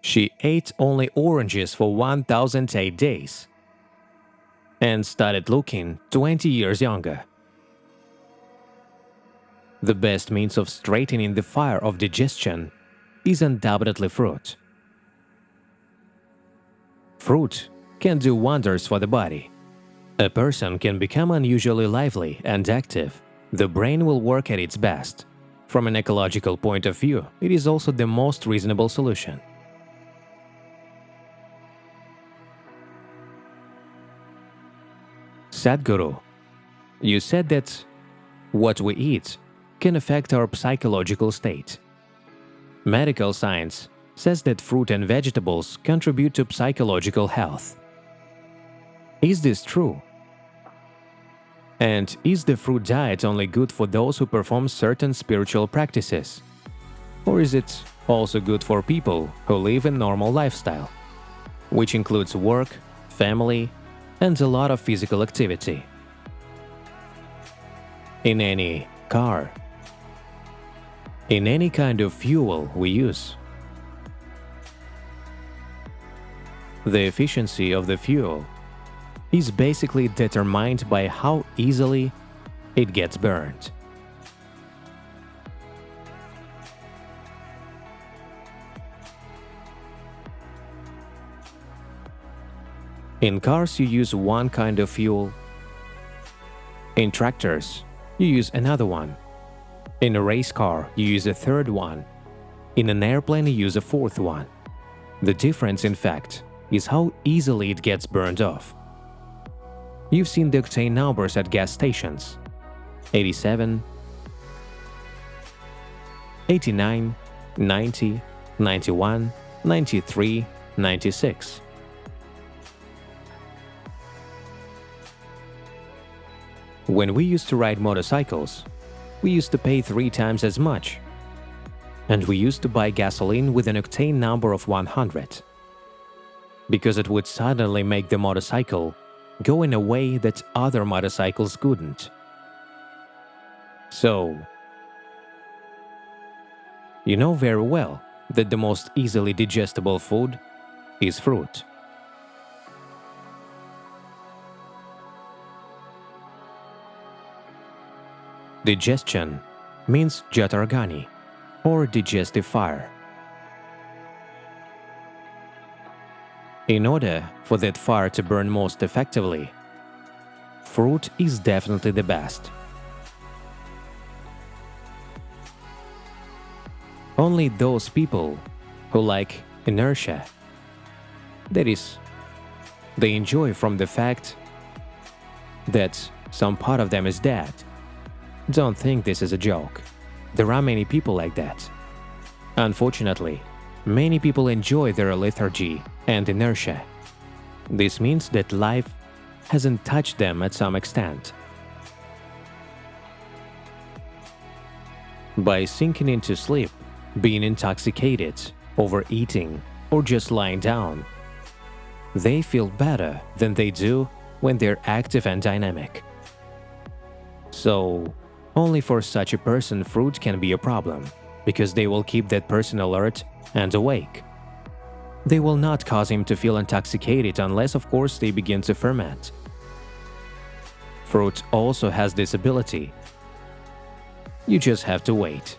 She ate only oranges for 1008 days and started looking 20 years younger. The best means of straightening the fire of digestion is undoubtedly fruit. Fruit can do wonders for the body. A person can become unusually lively and active. The brain will work at its best. From an ecological point of view, it is also the most reasonable solution. Sadhguru, you said that what we eat can affect our psychological state. Medical science says that fruit and vegetables contribute to psychological health. Is this true? And is the fruit diet only good for those who perform certain spiritual practices? Or is it also good for people who live a normal lifestyle, which includes work, family, and a lot of physical activity? In any car, in any kind of fuel we use, the efficiency of the fuel is basically determined by how easily it gets burned. In cars, you use one kind of fuel. In tractors, you use another one. In a race car, you use a third one. In an airplane, you use a fourth one. The difference, in fact, is how easily it gets burned off. You've seen the octane numbers at gas stations: 87, 89, 90, 91, 93, 96. When we used to ride motorcycles, we used to pay 3 times as much. And we used to buy gasoline with an octane number of 100. Because it would suddenly make the motorcycle go in a way that other motorcycles couldn't. So, you know very well that the most easily digestible food is fruit. Digestion means jataragani, or digestive fire. In order for that fire to burn most effectively, fruit is definitely the best. Only those people who like inertia, that is, they enjoy from the fact that some part of them is dead, don't think this is a joke. There are many people like that. Unfortunately, many people enjoy their lethargy and inertia. This means that life hasn't touched them at some extent. By sinking into sleep, being intoxicated, overeating, or just lying down, they feel better than they do when they're active and dynamic. So, only for such a person fruit can be a problem, because they will keep that person alert and awake. They will not cause him to feel intoxicated unless, of course, they begin to ferment. Fruit also has this ability. You just have to wait.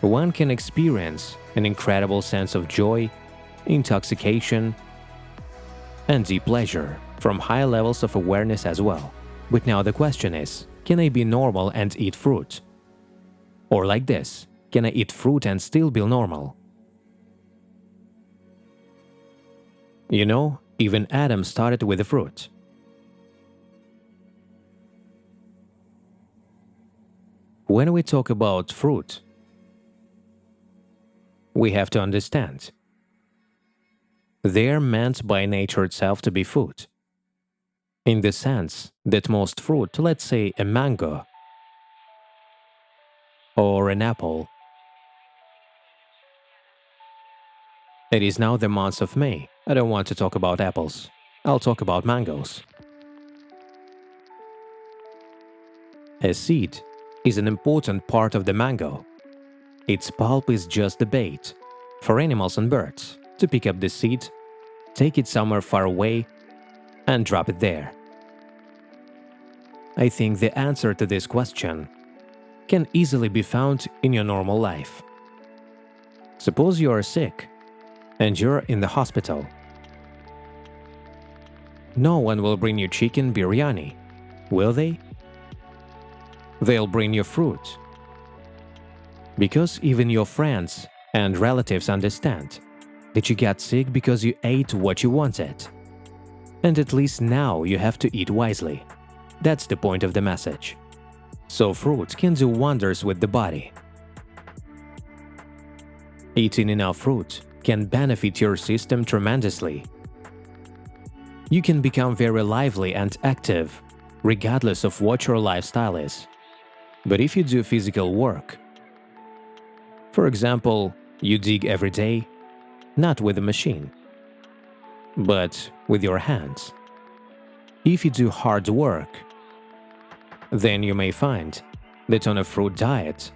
One can experience an incredible sense of joy, intoxication, and deep pleasure from high levels of awareness as well. But now the question is, can I be normal and eat fruit? Or like this, can I eat fruit and still be normal? You know, even Adam started with a fruit. When we talk about fruit, we have to understand they are meant by nature itself to be food. In the sense that most fruit, let's say a mango or an apple, it is now the month of May. I don't want to talk about apples. I'll talk about mangoes. A seed is an important part of the mango. Its pulp is just the bait for animals and birds to pick up the seed, take it somewhere far away, and drop it there. I think the answer to this question can easily be found in your normal life. Suppose you are sick and you're in the hospital. No one will bring you chicken biryani, will they? They'll bring you fruit. Because even your friends and relatives understand that you got sick because you ate what you wanted. And at least now you have to eat wisely. That's the point of the message. So fruit can do wonders with the body. Eating enough fruit can benefit your system tremendously. You can become very lively and active, regardless of what your lifestyle is. But if you do physical work, for example, you dig every day, not with a machine, but with your hands. If you do hard work, then you may find that on a fruit diet,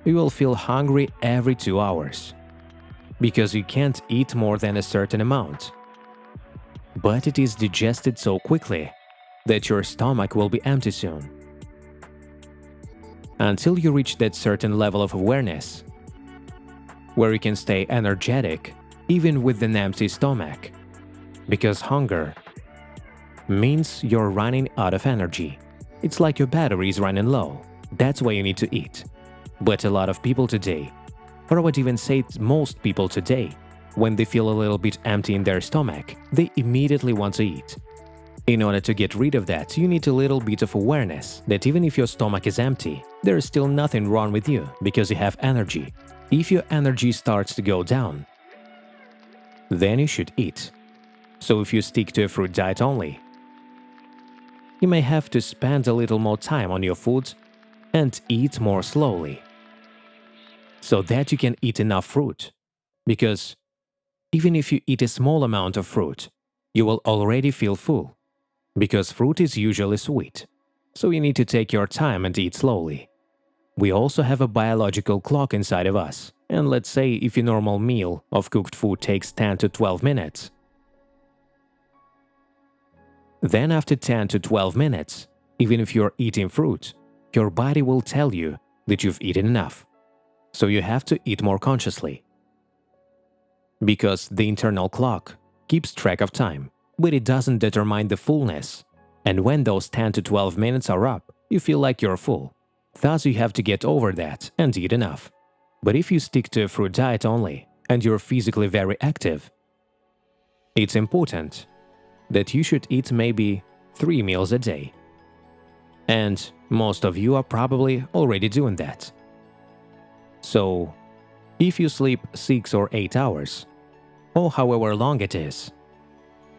you will feel hungry every 2 hours, because you can't eat more than a certain amount. But it is digested so quickly that your stomach will be empty soon. Until you reach that certain level of awareness, where you can stay energetic even with an empty stomach, because hunger means you're running out of energy. It's like your battery is running low. That's why you need to eat. But a lot of people today, or I would even say most people today, when they feel a little bit empty in their stomach, they immediately want to eat. In order to get rid of that, you need a little bit of awareness that even if your stomach is empty, there is still nothing wrong with you because you have energy. If your energy starts to go down, then you should eat. So if you stick to a fruit diet only, you may have to spend a little more time on your food and eat more slowly, so that you can eat enough fruit. Because even if you eat a small amount of fruit, you will already feel full, because fruit is usually sweet, so you need to take your time and eat slowly. We also have a biological clock inside of us, and let's say if your normal meal of cooked food takes 10 to 12 minutes, then after 10 to 12 minutes, even if you're eating fruit, your body will tell you that you've eaten enough, so you have to eat more consciously. Because the internal clock keeps track of time, but it doesn't determine the fullness, and when those 10 to 12 minutes are up, you feel like you're full. Thus you have to get over that and eat enough. But if you stick to a fruit diet only, and you're physically very active, it's important that you should eat maybe 3 meals a day. And most of you are probably already doing that. So, if you sleep 6 or 8 hours, or however long it is,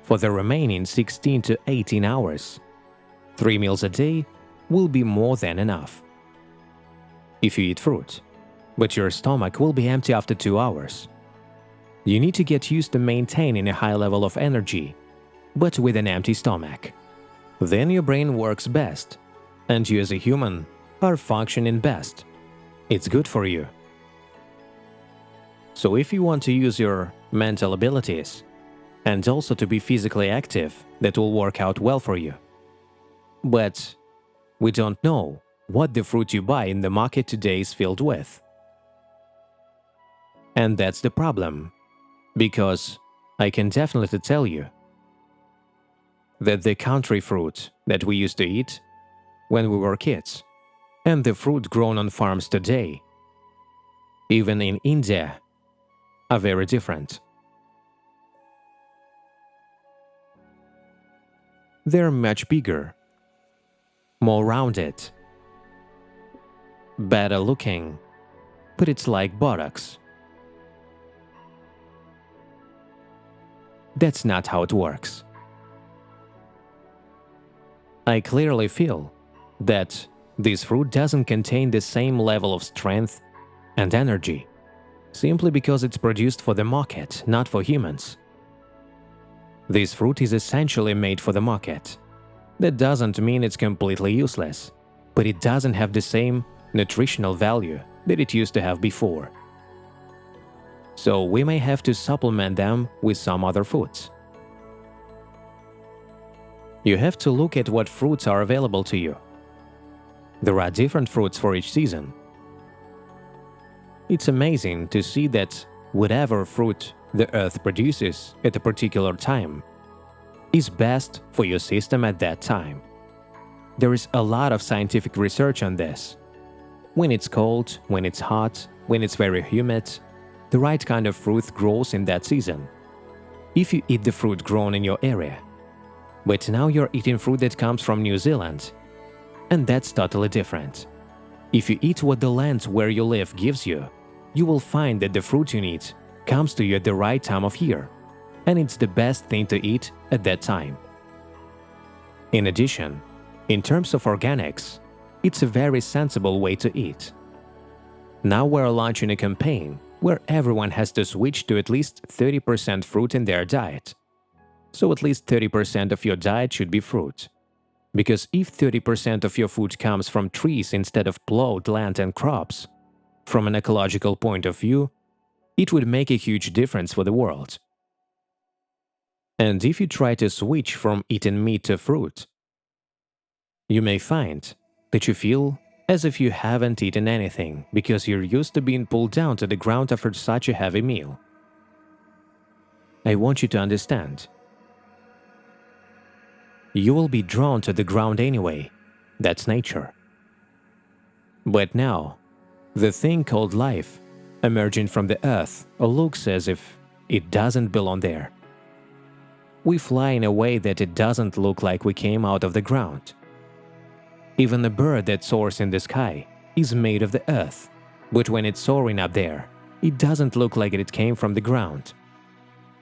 for the remaining 16 to 18 hours, 3 meals a day will be more than enough. If you eat fruit, but your stomach will be empty after 2 hours, you need to get used to maintaining a high level of energy, but with an empty stomach. Then your brain works best, and you as a human are functioning best. It's good for you. So if you want to use your mental abilities, and also to be physically active, that will work out well for you. But we don't know what the fruit you buy in the market today is filled with. And that's the problem, because I can definitely tell you that the country fruit that we used to eat when we were kids, and the fruit grown on farms today, even in India, are very different. They're much bigger, more rounded, better looking, but it's like buttocks. That's not how it works. I clearly feel that this fruit doesn't contain the same level of strength and energy, simply because it's produced for the market, not for humans. This fruit is essentially made for the market. That doesn't mean it's completely useless, but it doesn't have the same nutritional value that it used to have before. So we may have to supplement them with some other foods. You have to look at what fruits are available to you. There are different fruits for each season. It's amazing to see that whatever fruit the earth produces at a particular time is best for your system at that time. There is a lot of scientific research on this. When it's cold, when it's hot, when it's very humid, the right kind of fruit grows in that season. If you eat the fruit grown in your area. But now you're eating fruit that comes from New Zealand, and that's totally different. If you eat what the land where you live gives you, you will find that the fruit you need comes to you at the right time of year, and it's the best thing to eat at that time. In addition, in terms of organics, it's a very sensible way to eat. Now we're launching a campaign where everyone has to switch to at least 30% fruit in their diet. So at least 30% of your diet should be fruit. Because if 30% of your food comes from trees instead of plowed land and crops, from an ecological point of view, it would make a huge difference for the world. And if you try to switch from eating meat to fruit, you may find that you feel as if you haven't eaten anything because you're used to being pulled down to the ground after such a heavy meal. I want you to understand. You will be drawn to the ground anyway. That's nature. But now, the thing called life, emerging from the earth, looks as if it doesn't belong there. We fly in a way that it doesn't look like we came out of the ground. Even the bird that soars in the sky is made of the earth, but when it's soaring up there, it doesn't look like it came from the ground.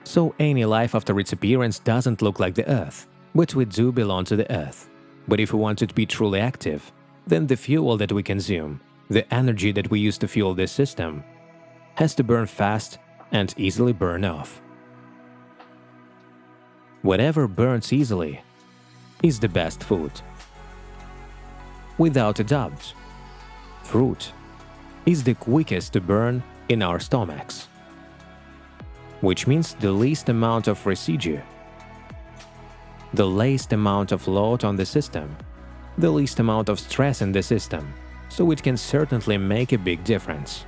So any life after its appearance doesn't look like the earth, but we do belong to the earth. But if we want it to be truly active, then the fuel that we consume, the energy that we use to fuel this system, has to burn fast and easily burn off. Whatever burns easily is the best food. Without a doubt, fruit is the quickest to burn in our stomachs, which means the least amount of residue, the least amount of load on the system, the least amount of stress in the system, so it can certainly make a big difference.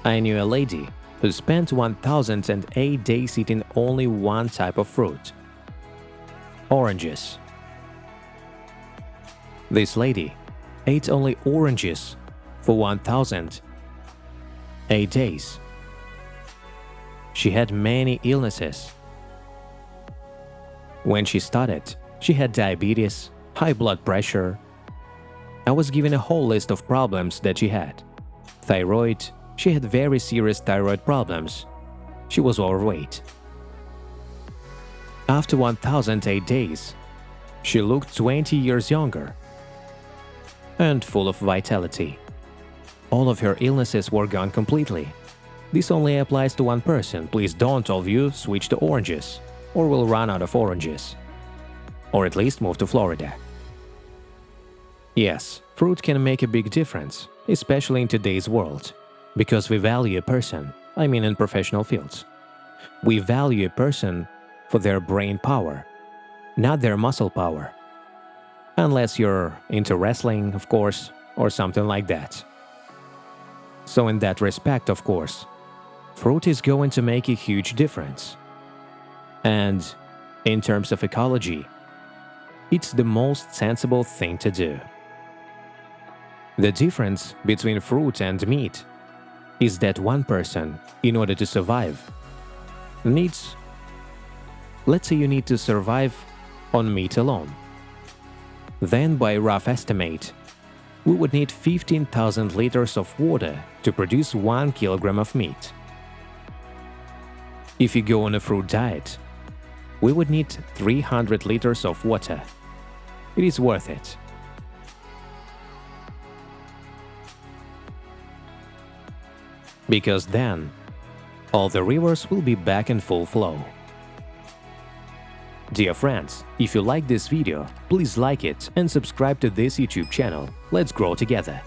I knew a lady who spent 1008 days eating only one type of fruit: oranges. This lady ate only oranges for 1008 days. She had many illnesses. When she started, she had diabetes, high blood pressure. I was given a whole list of problems that she had. Thyroid, she had very serious thyroid problems. She was overweight. After 1008 days, she looked 20 years younger and full of vitality. All of her illnesses were gone completely. This only applies to one person. Please don't all of you switch to oranges, or we'll run out of oranges. Or at least move to Florida. Yes, fruit can make a big difference, especially in today's world, because we value a person, I mean in professional fields. We value a person for their brain power, not their muscle power. Unless you're into wrestling, of course, or something like that. So in that respect, of course, fruit is going to make a huge difference. And in terms of ecology, it's the most sensible thing to do. The difference between fruit and meat is that one person, in order to survive, needs… Let's say you need to survive on meat alone. Then, by rough estimate, we would need 15,000 liters of water to produce 1 kilogram of meat. If you go on a fruit diet, we would need 300 liters of water. It is worth it. Because then, all the rivers will be back in full flow. Dear friends, if you like this video, please like it and subscribe to this YouTube channel. Let's grow together.